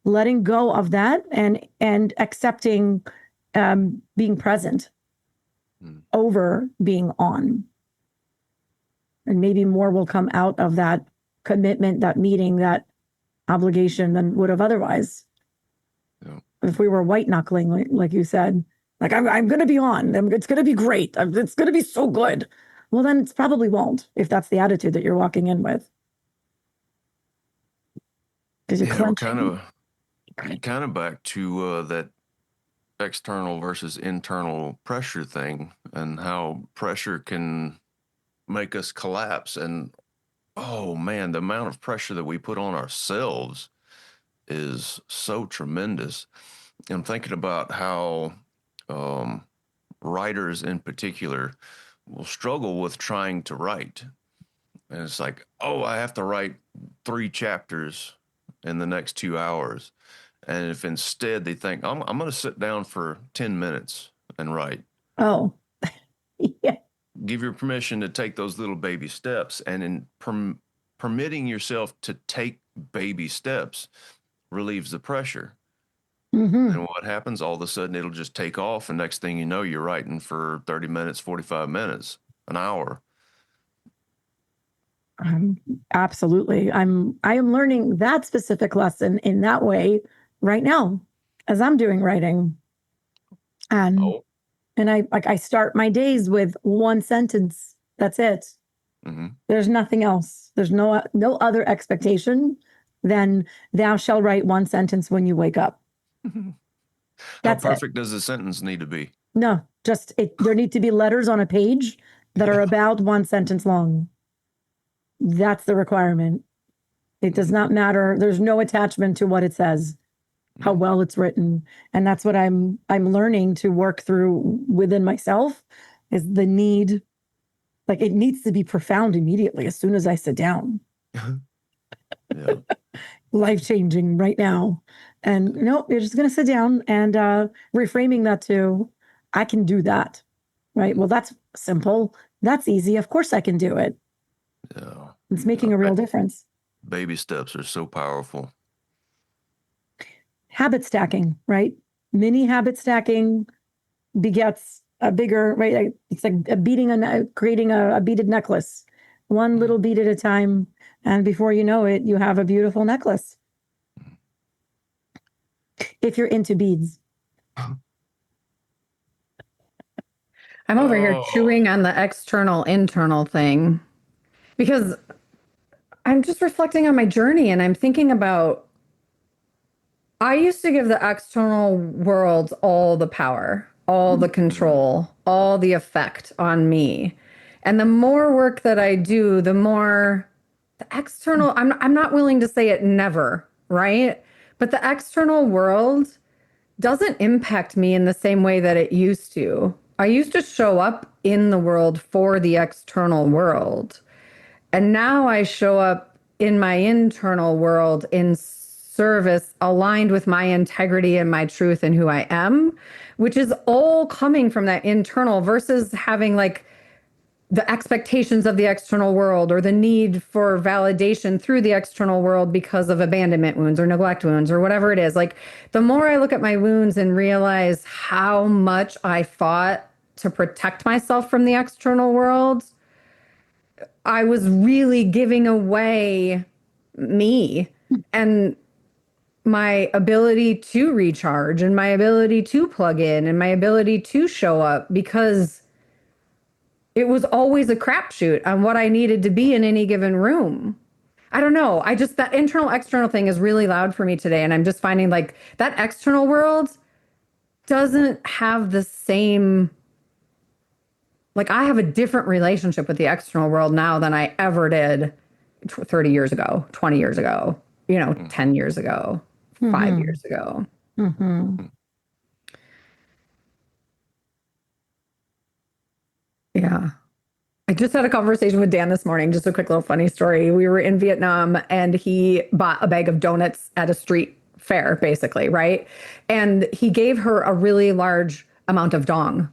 letting go of that and accepting being present over being on. And maybe more will come out of that commitment, that meeting, that obligation than would have otherwise. Yeah. If we were white knuckling, like you said, like I'm going to be on, it's going to be great, it's going to be so good. Well, then it probably won't if that's the attitude that you're walking in with. Because you're kind of back to that external versus internal pressure thing, and how pressure can make us collapse. And oh man, the amount of pressure that we put on ourselves is so tremendous. I'm thinking about how writers in particular will struggle with trying to write. And it's like, oh, I have to write 3 chapters in the next 2 hours. And if instead they think, I'm going to sit down for 10 minutes and write. Oh, yeah. Give your permission to take those little baby steps. And in permitting yourself to take baby steps relieves the pressure. Mm-hmm. And what happens? All of a sudden, it'll just take off. And next thing you know, you're writing for 30 minutes, 45 minutes, an hour. Absolutely. I am learning that specific lesson in that way right now as I'm doing writing. And I start my days with one sentence. That's it. Mm-hmm. There's nothing else. There's no other expectation than thou shalt write one sentence when you wake up. How perfect does the sentence need to be? No, there need to be letters on a page that are about one sentence long. That's the requirement. It does not matter. There's no attachment to what it says, how well it's written. And that's what I'm learning to work through within myself, is the need, like it needs to be profound immediately as soon as I sit down. Yeah. Life-changing right now. And no, you're just going to sit down and reframing that to, I can do that. Right. Well, that's simple. That's easy. Of course I can do it. Yeah. It's making a real difference. Baby steps are so powerful. Habit stacking, right? Mini habit stacking begets a bigger, right? It's like creating a beaded necklace, one little bead at a time. And before you know it, you have a beautiful necklace. If you're into beads. I'm over here chewing on the external, internal thing, because I'm just reflecting on my journey and I'm thinking about, I used to give the external world all the power, all the control, all the effect on me. And the more work that I do, the more the external, I'm not willing to say it never, right? But the external world doesn't impact me in the same way that it used to. I used to show up in the world for the external world. And now I show up in my internal world in service aligned with my integrity and my truth and who I am, which is all coming from that internal versus having like the expectations of the external world or the need for validation through the external world because of abandonment wounds or neglect wounds or whatever it is. Like the more I look at my wounds and realize how much I fought to protect myself from the external world, I was really giving away me and my ability to recharge and my ability to plug in and my ability to show up because it was always a crapshoot on what I needed to be in any given room. I don't know. I just, that internal external thing is really loud for me today. And I'm just finding like that external world doesn't have the same, like I have a different relationship with the external world now than I ever did 30 years ago, 20 years ago, 10 years ago, 5 years ago. Mm-hmm. Yeah. I just had a conversation with Dan this morning, just a quick little funny story. We were in Vietnam and he bought a bag of donuts at a street fair, basically, right? And he gave her a really large amount of dong,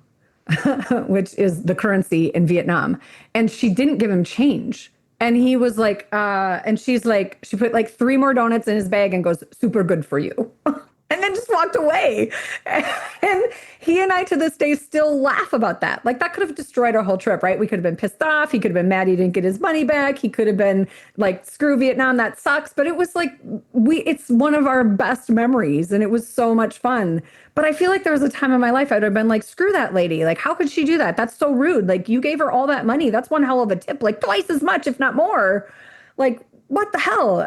which is the currency in Vietnam. And she didn't give him change. And he was like, and she's like, she put like 3 more donuts in his bag and goes, super good for you. And then just walked away. And he and I to this day still laugh about that. Like that could have destroyed our whole trip, right? We could have been pissed off. He could have been mad he didn't get his money back. He could have been like, screw Vietnam, that sucks. But it was like, it's one of our best memories and it was so much fun. But I feel like there was a time in my life I'd have been like, screw that lady. Like, how could she do that? That's so rude. Like you gave her all that money. That's one hell of a tip, like twice as much, if not more. Like, what the hell?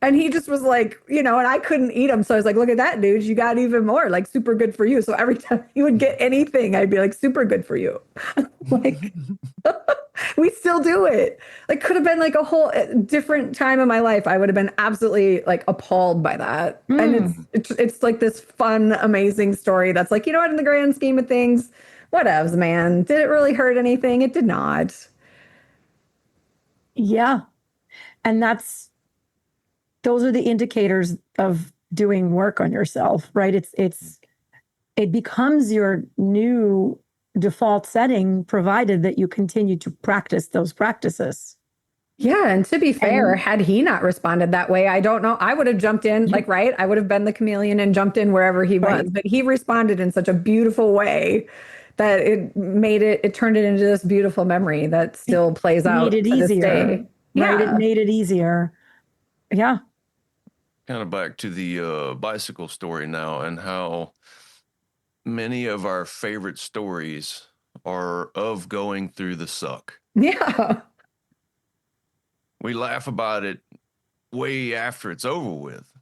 And he just was like, and I couldn't eat them. So I was like, look at that, dude. You got even more, like super good for you. So every time he would get anything, I'd be like, super good for you. Like, we still do it. Like, could have been like a whole different time in my life. I would have been absolutely like appalled by that. And it's like this fun, amazing story that's like, you know what, in the grand scheme of things, whatevs, man. Did it really hurt anything? It did not. Yeah. And those are the indicators of doing work on yourself, right? It becomes your new default setting, provided that you continue to practice those practices. Yeah. And to be fair, had he not responded that way, I don't know. I would have jumped in, like, right? I would have been the chameleon and jumped in wherever he was. Right. But he responded in such a beautiful way that it turned it into this beautiful memory that still plays out Made it to this easier. day. Right. Yeah. It made it easier. Yeah. Kind of back to the bicycle story now, and how many of our favorite stories are of going through the suck. Yeah. We laugh about it way after it's over with.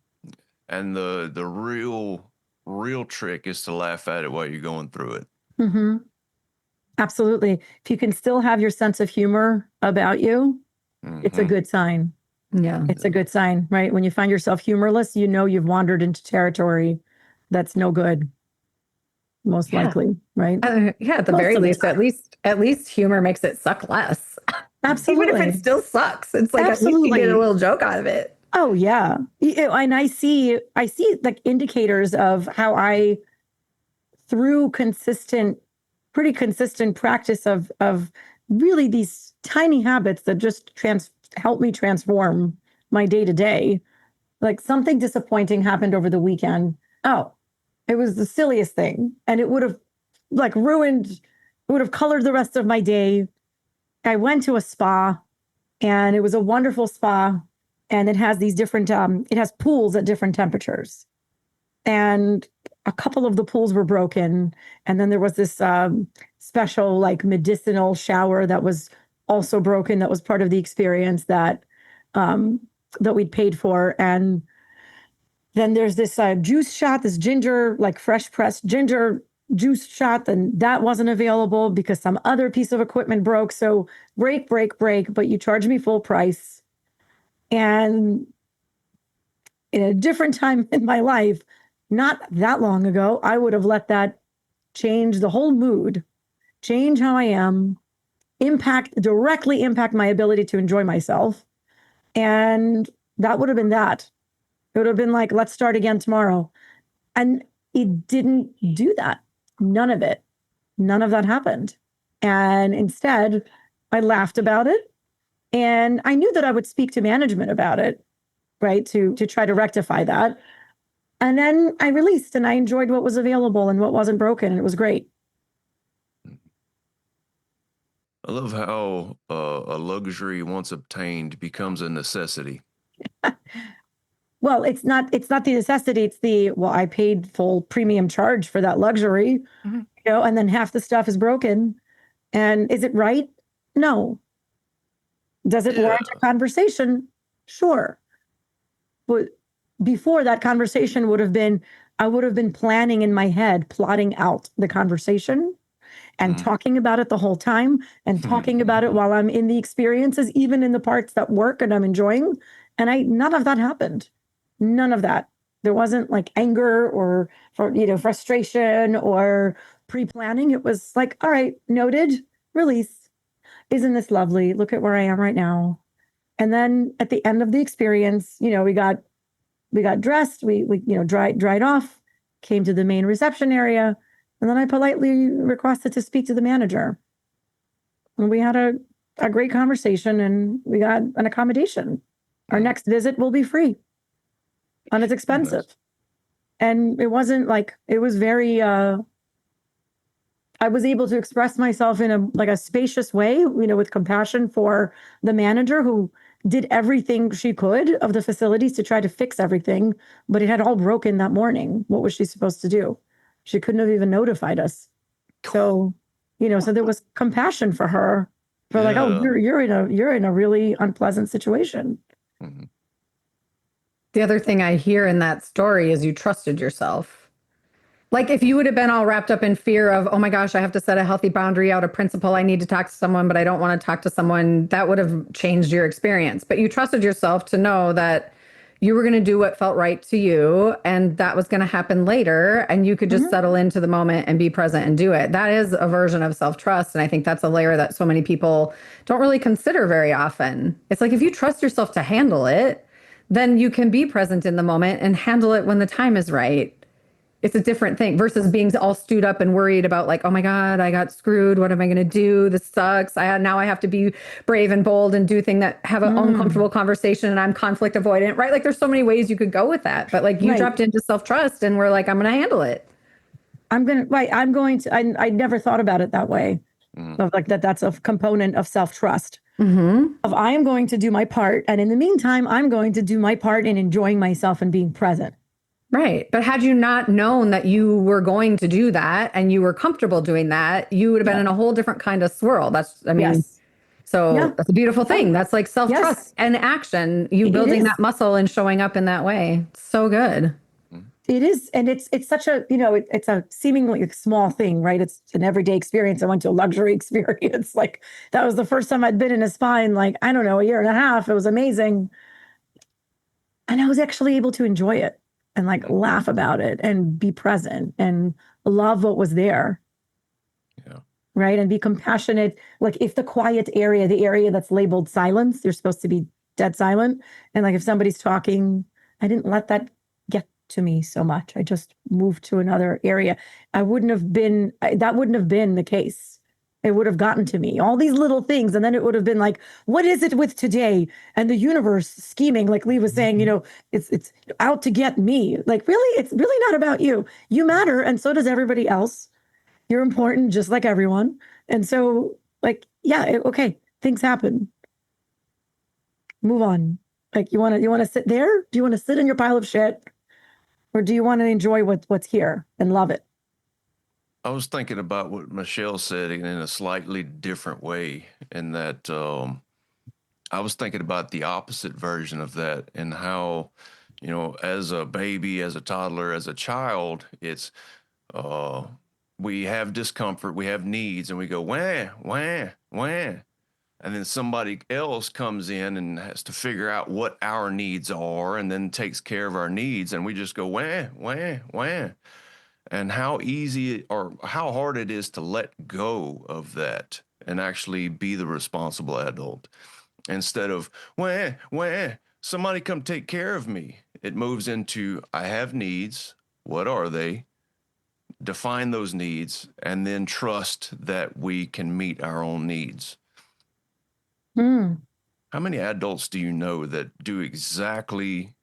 And the real trick is to laugh at it while you're going through it. Mm-hmm. Absolutely. If you can still have your sense of humor about you, it's a good sign. Yeah. It's a good sign, right? When you find yourself humorless, you've wandered into territory that's no good. Most likely, right? Yeah, at the very least, at least humor makes it suck less. Absolutely. Even if it still sucks, it's like Absolutely. at least you get a little joke out of it. Oh yeah. And I see like indicators of how I, through pretty consistent practice of really these tiny habits that just help me transform my day to day. Like something disappointing happened over the weekend. Oh, it was the silliest thing. And it would have colored the rest of my day. I went to a spa and it was a wonderful spa. And it has these different, it has pools at different temperatures. And a couple of the pools were broken. And then there was this special like medicinal shower that was also broken. That was part of the experience that we'd paid for. And then there's this juice shot, this ginger, like fresh pressed ginger juice shot, and that wasn't available because some other piece of equipment broke. So break, but you charge me full price. And in a different time in my life, not that long ago, I would have let that change the whole mood, change how I am, directly impact my ability to enjoy myself. And that would have been that. It would have been like, let's start again tomorrow. And it didn't do that. None of it. None of that happened. And instead, I laughed about it. And I knew that I would speak to management about it, right? To try to rectify that. And then I released and I enjoyed what was available and what wasn't broken. And it was great. I love how a luxury once obtained becomes a necessity. Well, it's not the necessity. It's the, well, I paid full premium charge for that luxury, and then half the stuff is broken. And is it right? No. Does it warrant a conversation? Sure. But before that conversation would have been, I would have been planning in my head, plotting out the conversation and talking about it the whole time and talking about it while I'm in the experiences, even in the parts that work and I'm enjoying. And none of that happened. None of that. There wasn't like anger or frustration or pre-planning. It was like, all right, noted, release. Isn't this lovely? Look at where I am right now. And then at the end of the experience, we got dressed, we dried off, came to the main reception area, and then I politely requested to speak to the manager. And we had a great conversation and we got an accommodation. Our next visit will be free. And it's expensive. Nice. And it wasn't like, it was very I was able to express myself in a spacious way, with compassion for the manager who did everything she could of the facilities to try to fix everything, but it had all broken that morning. What was she supposed to do? She couldn't have even notified us. So, so there was compassion for her for like, oh, you're in a really unpleasant situation. Mm-hmm. The other thing I hear in that story is you trusted yourself. Like if you would have been all wrapped up in fear of, oh my gosh, I have to set a healthy boundary out of principle. I need to talk to someone, but I don't want to talk to someone, that would have changed your experience. But you trusted yourself to know that you were going to do what felt right to you and that was going to happen later. And you could just settle into the moment and be present and do it. That is a version of self-trust. And I think that's a layer that so many people don't really consider very often. It's like, if you trust yourself to handle it, then you can be present in the moment and handle it when the time is right. It's a different thing versus being all stewed up and worried about like, oh my God, I got screwed. What am I going to do? This sucks. Now I have to be brave and bold and do things that have an uncomfortable conversation and I'm conflict avoidant, right? Like there's so many ways you could go with that, but like you dropped into self-trust and we're like, I'm going to handle it. I never thought about it that way. Of like that's a component of self-trust. Of I am going to do my part. And in the meantime, I'm going to do my part in enjoying myself and being present. Right. But had you not known that you were going to do that and you were comfortable doing that, you would have been in a whole different kind of swirl. That's a beautiful thing. That's like self-trust and action, you building that muscle and showing up in that way. So good. It is. And it's such a, it's a seemingly small thing, right? It's an everyday experience. I went to a luxury experience. Like that was the first time I'd been in a spa in like, I don't know, a year and a half. It was amazing. And I was actually able to enjoy it and like laugh about it and be present and love what was there. Yeah. Right. And be compassionate. Like if the quiet area, the area that's labeled silence, you're supposed to be dead silent. And like if somebody's talking, I didn't let that get to me so much. I just moved to another area. That wouldn't have been the case. It would have gotten to me, all these little things. And then it would have been like, what is it with today? And the universe scheming, like Lee was saying, it's out to get me. Like, really, it's really not about you. You matter. And so does everybody else. You're important, just like everyone. And so like, okay, things happen. Move on. Like you want to sit there? Do you want to sit in your pile of shit? Or do you want to enjoy what's here and love it? I was thinking about what Michelle said in a slightly different way, in that I was thinking about the opposite version of that and how, as a baby, as a toddler, as a child, it's we have discomfort, we have needs, and we go, wah, wah, wah. And then somebody else comes in and has to figure out what our needs are and then takes care of our needs. And we just go, wah, wah, wah. And how easy or how hard it is to let go of that and actually be the responsible adult instead of, somebody come take care of me. It moves into, I have needs. What are they? define those needs, and then trust that we can meet our own needs. How many adults do you know that do exactly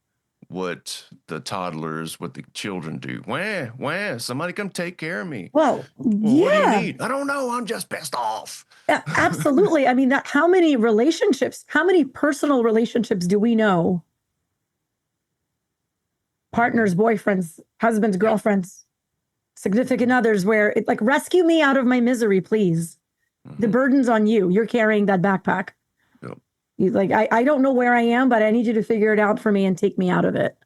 what the toddlers, what the children do? Wah, somebody come take care of me. Well, Well, yeah. what do you need? I don't know. I'm just pissed off. Absolutely. I mean, how many relationships, how many personal relationships do we know? Partners, boyfriends, husbands, girlfriends, significant others, where it's like, rescue me out of my misery, please. The burden's on you. You're carrying that backpack. Yep. You like, I don't know where I am, but I need you to figure it out for me and take me out of it.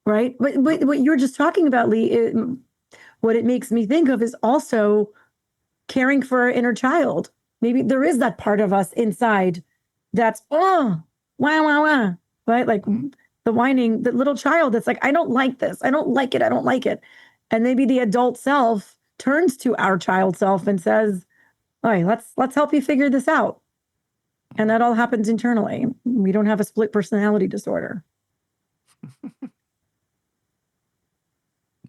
Right? But what you're just talking about, Lee, what it makes me think of is also caring for our inner child. Maybe there is that part of us inside that's, wah, wah, wah, right? Like the whining, the little child that's like, I don't like this. I don't like it. I don't like it. And maybe the adult self turns to our child self and says, all right, let's help you figure this out. And that all happens internally. We don't have a split personality disorder.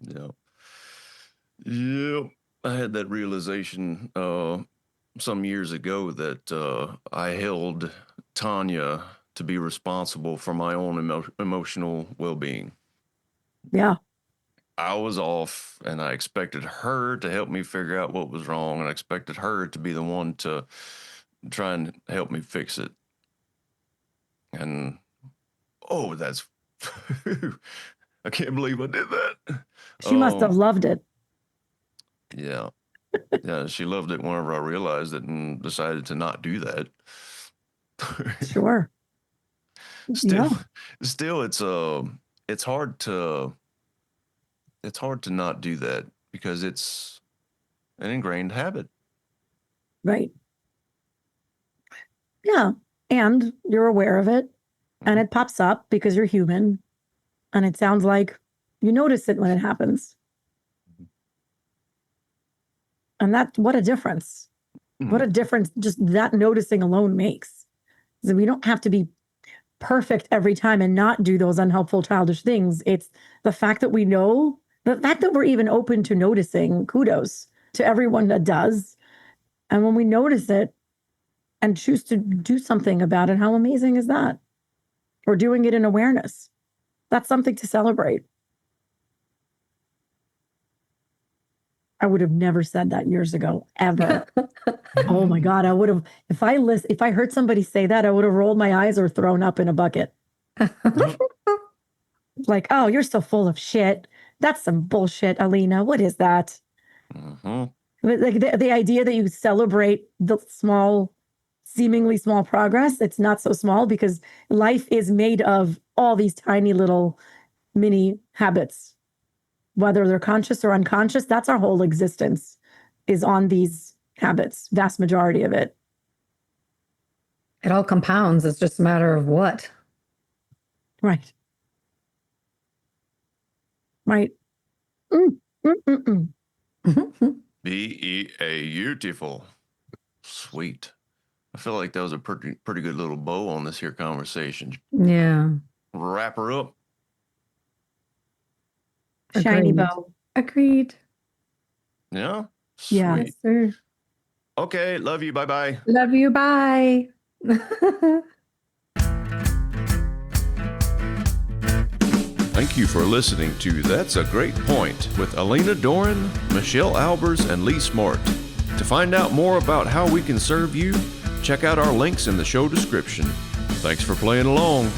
Yeah. I had that realization some years ago that I held Tanya to be responsible for my own emotional well-being. Yeah. I was off, and I expected her to help me figure out what was wrong, and I expected her to be the one to try and help me fix it. And that's I can't believe I did that. She must have loved it. Yeah. Yeah, she loved it whenever I realized it and decided to not do that. Sure. Still, it's hard to not do that because it's an ingrained habit. Right. Yeah. And you're aware of it, and it pops up because you're human, and it sounds like you notice it when it happens. And what a difference. What a difference just that noticing alone makes. So we don't have to be perfect every time and not do those unhelpful childish things. It's the fact that we know, the fact that we're even open to noticing, kudos to everyone that does. And when we notice it and choose to do something about it, how amazing is that? Or doing it in awareness. That's something to celebrate. I would have never said that years ago, ever. Oh my God, I would have, if I heard somebody say that, I would have rolled my eyes or thrown up in a bucket. Like, oh, you're so full of shit. That's some bullshit, Alina. What is that? Like the idea that you celebrate the seemingly small progress, it's not so small because life is made of all these tiny little mini habits. Whether they're conscious or unconscious, that's our whole existence is on these habits, vast majority of it. It all compounds. It's just a matter of what. Right. Right. Beautiful. Sweet. I feel like that was a pretty good little bow on this here conversation. Yeah. Wrap her up. Shiny bow. Agreed. Yeah? Sweet. Yeah. Yes, sir. Okay, love you. Bye-bye. Love you. Bye. Thank you for listening to That's a Great Point with Alina Doran, Michelle Albers, and Lee Smart. To find out more about how we can serve you, check out our links in the show description. Thanks for playing along.